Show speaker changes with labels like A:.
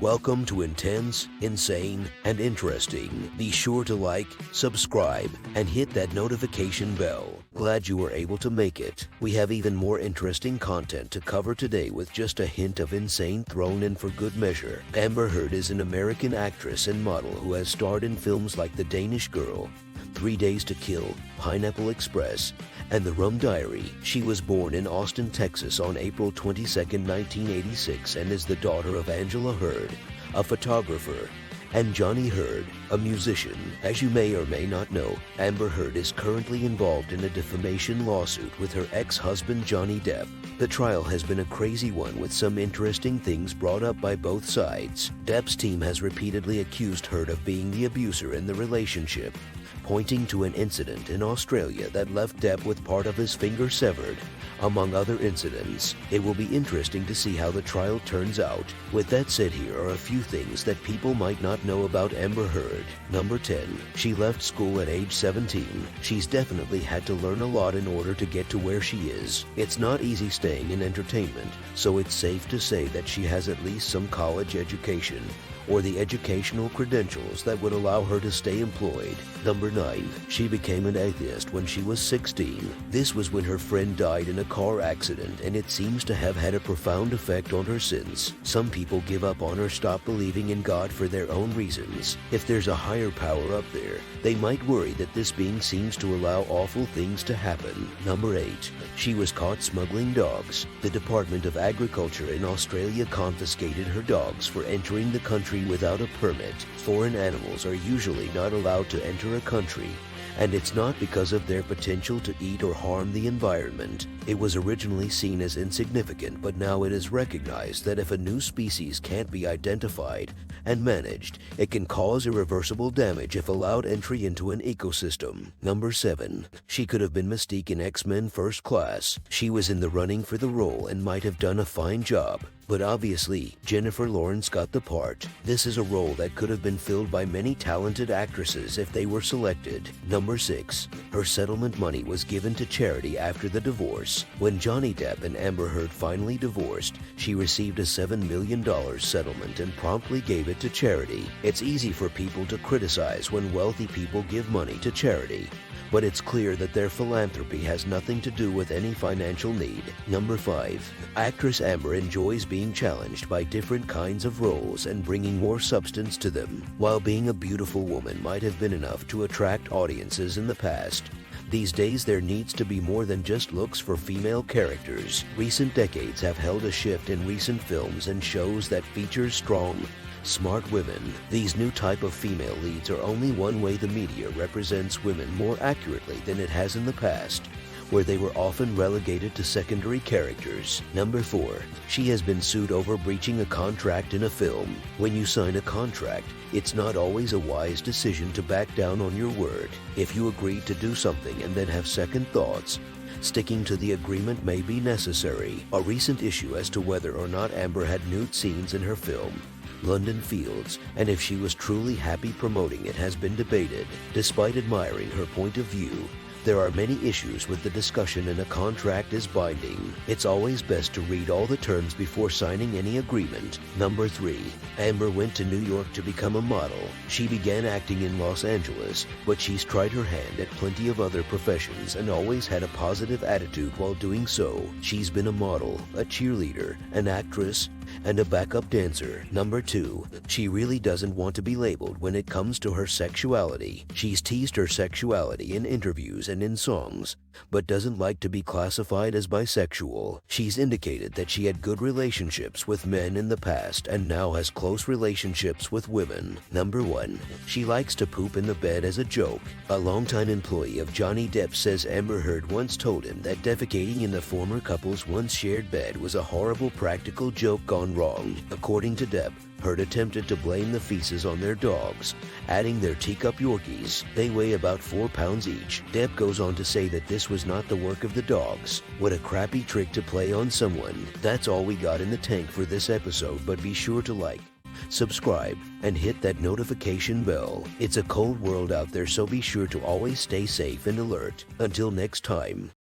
A: Welcome to Intense, Insane, and Interesting. Be sure to like, subscribe, and hit that notification bell. Glad you were able to make it. We have even more interesting content to cover today with just a hint of insane thrown in for good measure. Amber Heard is an American actress and model who has starred in films like The Danish Girl, 3 Days to Kill, Pineapple Express, and The Rum Diary. She was born in Austin, Texas on April 22, 1986, and is the daughter of Angela Heard, a photographer, and Johnny Heard, a musician. As you may or may not know, Amber Heard is currently involved in a defamation lawsuit with her ex-husband Johnny Depp. The trial has been a crazy one with some interesting things brought up by both sides. Depp's team has repeatedly accused Heard of being the abuser in the relationship, pointing to an incident in Australia that left Depp with part of his finger severed, among other incidents. It will be interesting to see how the trial turns out. With that said, here are a few things that people might not know about Amber Heard. Number 10. She left school at age 17. She's definitely had to learn a lot in order to get to where she is. It's not easy staying in entertainment, so it's safe to say that she has at least some college education, or the educational credentials that would allow her to stay employed. Number 9. She became an atheist when she was 16. This was when her friend died in a car accident, and it seems to have had a profound effect on her since. Some people give up on or stop believing in God for their own reasons. If there's a higher power up there, they might worry that this being seems to allow awful things to happen. Number 8. She was caught smuggling dogs. The Department of Agriculture in Australia confiscated her dogs for entering the country without a permit. Foreign animals are usually not allowed to enter a country, and it's not because of their potential to eat or harm the environment. It was originally seen as insignificant, but now it is recognized that if a new species can't be identified and managed, it can cause irreversible damage if allowed entry into an ecosystem. Number 7. She could have been Mystique in Xmen First Class. She was in the running for the role and might have done a fine job, but obviously, Jennifer Lawrence got the part. This is a role that could have been filled by many talented actresses if they were selected. Number 6. Her settlement money was given to charity after the divorce. When Johnny Depp and Amber Heard finally divorced, she received a $7 million settlement and promptly gave it to charity. It's easy for people to criticize when wealthy people give money to charity, but it's clear that their philanthropy has nothing to do with any financial need. Number 5. Actress Amber enjoys being challenged by different kinds of roles and bringing more substance to them. While being a beautiful woman might have been enough to attract audiences in the past, these days there needs to be more than just looks for female characters. Recent decades have held a shift in recent films and shows that feature strong, smart women. These new type of female leads are only one way the media represents women more accurately than it has in the past, where they were often relegated to secondary characters. Number 4. She has been sued over breaching a contract in a film. When you sign a contract, it's not always a wise decision to back down on your word. If you agree to do something and then have second thoughts, sticking to the agreement may be necessary. A recent issue as to whether or not Amber had nude scenes in her film, London Fields, and if she was truly happy promoting it has been debated. Despite admiring her point of view, there are many issues with the discussion, and a contract is binding. It's always best to read all the terms before signing any agreement. Number 3. Amber went to New York to become a model. She began acting in Los Angeles, but she's tried her hand at plenty of other professions and always had a positive attitude while doing so. She's been a model, a cheerleader, an actress, and a backup dancer. Number 2. She really doesn't want to be labeled when it comes to her sexuality. She's teased her sexuality in interviews and in songs, but doesn't like to be classified as bisexual. She's indicated that she had good relationships with men in the past and now has close relationships with women. Number 1. She likes to poop in the bed as a joke. A longtime employee of Johnny Depp says Amber Heard once told him that defecating in the former couple's once shared bed was a horrible practical joke gone wrong. According to Depp, Heard attempted to blame the feces on their dogs, adding their teacup Yorkies. They weigh about 4 pounds each. Depp goes on to say that this was not the work of the dogs. What a crappy trick to play on someone. That's all we got in the tank for this episode, but be sure to like, subscribe, and hit that notification bell. It's a cold world out there, so be sure to always stay safe and alert. Until next time.